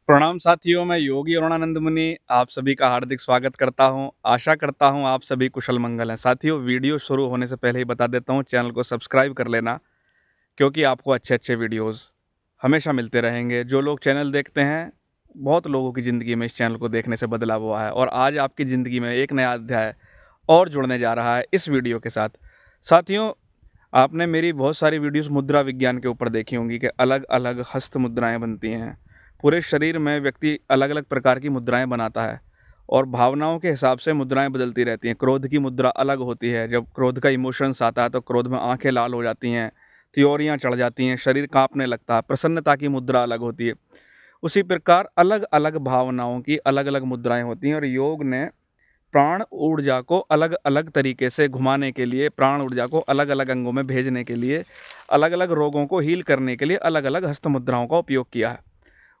प्रणाम साथियों, मैं योगी अरुणानंद मुनि आप सभी का हार्दिक स्वागत करता हूं। आशा करता हूं आप सभी कुशल मंगल हैं। साथियों, वीडियो शुरू होने से पहले ही बता देता हूं, चैनल को सब्सक्राइब कर लेना, क्योंकि आपको अच्छे-अच्छे वीडियोस हमेशा मिलते रहेंगे। जो लोग चैनल देखते हैं, बहुत लोगों की ज़िंदगी में इस चैनल को देखने से बदलाव हुआ है और आज आपकी ज़िंदगी में एक नया अध्याय और जुड़ने जा रहा है इस वीडियो के साथ। साथियों, आपने मेरी बहुत सारी वीडियोस मुद्रा विज्ञान के ऊपर देखी होंगी कि अलग-अलग हस्त मुद्राएँ बनती हैं। पूरे शरीर में व्यक्ति अलग-अलग प्रकार की मुद्राएँ बनाता है और भावनाओं के हिसाब से मुद्राएँ बदलती रहती हैं। क्रोध की मुद्रा अलग होती है, जब क्रोध का इमोशंस आता है तो क्रोध में आँखें लाल हो जाती हैं, त्योरियाँ चढ़ जाती हैं, शरीर काँपने लगता है। प्रसन्नता की मुद्रा अलग होती है। उसी प्रकार अलग-अलग भावनाओं की अलग-अलग मुद्राएँ होती हैं और योग ने प्राण ऊर्जा को अलग-अलग तरीके से घुमाने के लिए, प्राण ऊर्जा को अलग-अलग अंगों में भेजने के लिए, अलग-अलग रोगों को हील करने के लिए अलग-अलग हस्त मुद्राओं का उपयोग किया है।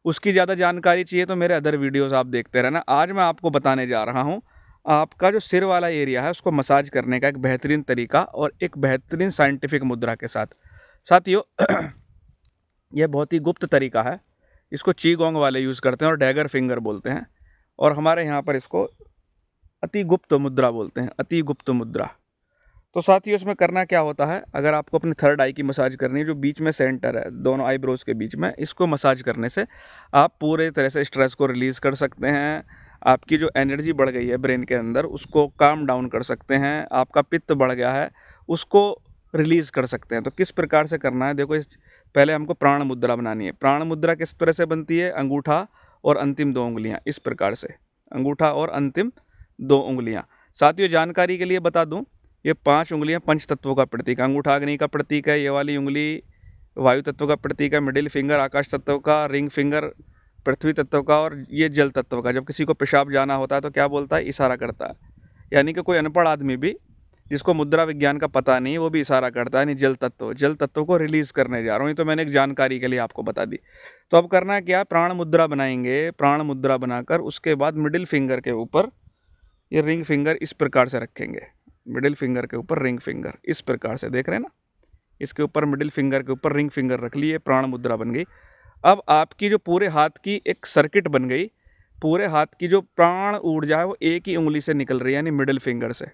उसकी ज़्यादा जानकारी चाहिए तो मेरे अदर वीडियोज़ आप देखते रहना। आज मैं आपको बताने जा रहा हूँ, आपका जो सिर वाला एरिया है उसको मसाज करने का एक बेहतरीन तरीका और एक बेहतरीन साइंटिफिक मुद्रा के साथ। साथियों, यह बहुत ही गुप्त तरीका है। इसको चीगोंग वाले यूज़ करते हैं और डैगर फिंगर बोलते हैं और हमारे यहाँ पर इसको अति गुप्त मुद्रा बोलते हैं, अति गुप्त मुद्रा। तो साथियों, इसमें करना क्या होता है, अगर आपको अपनी थर्ड आई की मसाज करनी है, जो बीच में सेंटर है दोनों आईब्रोज के बीच में, इसको मसाज करने से आप पूरे तरह से स्ट्रेस को रिलीज़ कर सकते हैं। आपकी जो एनर्जी बढ़ गई है ब्रेन के अंदर उसको काम डाउन कर सकते हैं। आपका पित्त बढ़ गया है उसको रिलीज़ कर सकते हैं। तो किस प्रकार से करना है, देखो, पहले हमको प्राण मुद्रा बनानी है। प्राण मुद्रा किस तरह से बनती है, अंगूठा और अंतिम 2 उंगलियाँ, इस प्रकार से अंगूठा और अंतिम 2 उंगलियाँ। साथियों, जानकारी के लिए बता दूं, ये 5 उंगलियां पंच तत्वों का प्रतीक, अंगूठा अग्नि का प्रतीक है, ये वाली उंगली वायु तत्व का प्रतीक है, मिडिल फिंगर आकाश तत्व का, रिंग फिंगर पृथ्वी तत्व का और ये जल तत्व का। जब किसी को पेशाब जाना होता है तो क्या बोलता है, इशारा करता है। यानी कि कोई अनपढ़ आदमी भी जिसको मुद्रा विज्ञान का पता नहीं है वो भी इशारा करता है, यानी जल तत्व को रिलीज़ करने जा रहा हूँ। ये तो मैंने एक जानकारी के लिए आपको बता दी। तो अब करना क्या, प्राण मुद्रा बनाएंगे। प्राण मुद्रा बनाकर उसके बाद मिडिल फिंगर के ऊपर ये रिंग फिंगर इस प्रकार से रखेंगे। मिडिल फिंगर के ऊपर रिंग फिंगर इस प्रकार से, देख रहे हैं ना, इसके ऊपर मिडिल फिंगर के ऊपर रिंग फिंगर रख लिए, प्राण मुद्रा बन गई। अब आपकी जो पूरे हाथ की एक सर्किट बन गई, पूरे हाथ की जो प्राण ऊर्जा है वो एक ही उंगली से निकल रही है, यानी मिडिल फिंगर से।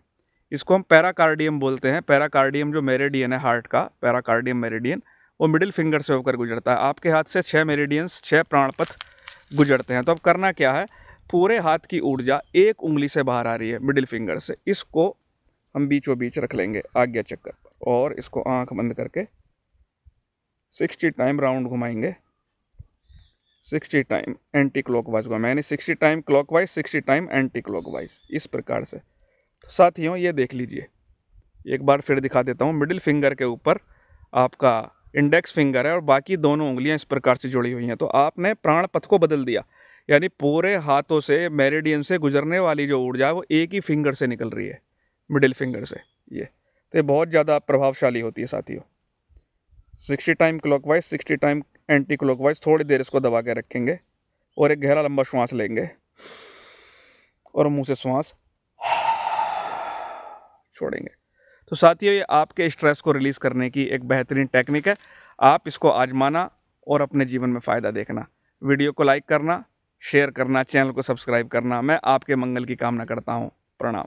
इसको हम पैराकार्डियम बोलते हैं। पैराकार्डियम जो मेरिडियन है हार्ट का, पैराकार्डियम मेरिडियन, वो मिडिल फिंगर से होकर गुजरता है। आपके हाथ से 6 मेरिडियंस, 6 प्राणपथ गुजरते हैं। तो अब करना क्या है, पूरे हाथ की ऊर्जा एक उंगली से बाहर आ रही है, मिडिल फिंगर से, इसको हम बीचों बीच रख लेंगे आज्ञा चक्कर पर और इसको आंख बंद करके 60 टाइम राउंड घुमाएंगे। 60 टाइम एंटी क्लॉकवाइज घुमाएंगे, यानी 60 time clockwise, 60 time anti clockwise, इस प्रकार से। तो साथियों, ये देख लीजिए, एक बार फिर दिखा देता हूँ। मिडिल फिंगर के ऊपर आपका इंडेक्स फिंगर है और बाकी दोनों उंगलियां इस प्रकार से जुड़ी हुई हैं। तो आपने प्राण पथ को बदल दिया, यानी पूरे हाथों से मेरिडियन से गुजरने वाली जो ऊर्जा है वो एक ही फिंगर से निकल रही है, मिडिल फिंगर से। ये तो ये बहुत ज़्यादा प्रभावशाली होती है साथियों। 60 time clockwise, 60 time anti clockwise. थोड़ी देर इसको दबा के रखेंगे और एक गहरा लंबा श्वास लेंगे और मुंह से श्वास छोड़ेंगे। तो साथियों, ये आपके स्ट्रेस को रिलीज़ करने की एक बेहतरीन टेक्निक है। आप इसको आजमाना और अपने जीवन में फ़ायदा देखना। वीडियो को लाइक करना, शेयर करना, चैनल को सब्सक्राइब करना। मैं आपके मंगल की कामना करता हूँ। प्रणाम।